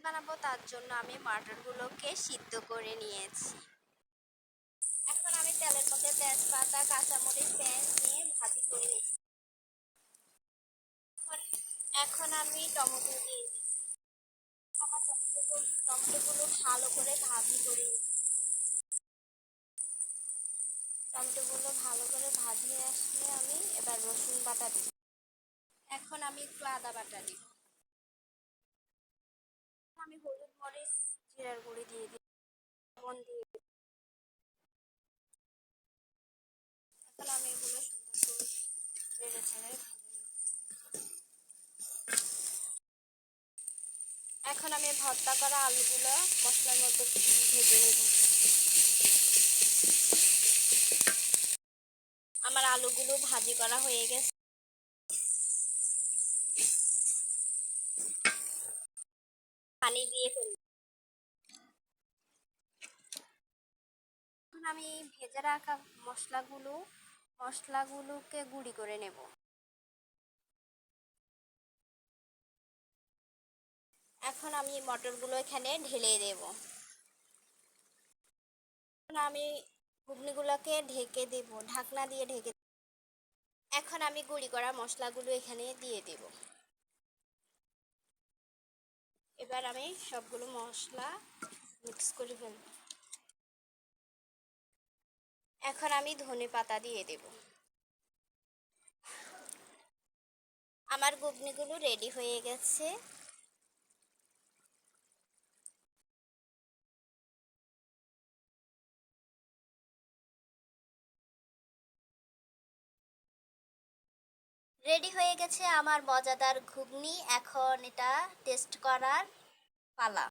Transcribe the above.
বানাবো তার জন্য আমি মটরগুলোকে সিদ্ধ করে নিয়েছি। এখন আমি তেলের মধ্যে তেজপাতা কাঁচামরিচ পেঁয়াজ নিয়ে ভাজি করে নিচ্ছি। এখন আমি টমেটো দিয়ে দিচ্ছি। আমার টমেটোগুলো ভালো করে ভাজি করে টমেটোগুলো ভালো করে ভাজিয়ে আসলে আমি এবার রসুন বাটা দিই। এখন আমি একটু আদা বাটা দিই। আমি হলুদ মরিচ জিরার গুঁড়ি দিয়ে দিই, লবণ দিয়ে দিই। এখন আমি এগুলো সুন্দর করে নেড়ে ছেড়ে এখন আমি ভর্তা করা আলুগুলো মশলার মধ্যে ভেজে নেব। আমার আলুগুলো ভাজি করা হয়ে গেছে। পানি দিয়ে ফেলব। এখন আমি ভেজে রাখা মশলাগুলোকে গুঁড়ি করে নেব। এখন আমি মটরগুলো এখানে ঢেলে দেব। এখন আমি ঘুগনিগুলোকে ঢেকে দেব, ঢাকনা দিয়ে ঢেকে। এখন আমি গুঁড়ি করা মশলাগুলো এখানে দিয়ে দেব। এবার আমি সবগুলো মশলা মিক্স করে ফেলব। এখন আমি ধনেপাতা দিয়ে দেব। আমার ঘুগনিগুলো রেডি হয়ে গেছে। রেডি হয়ে গেছে আমার মজাদার ঘুগনি। এখন এটা টেস্ট করার পালা।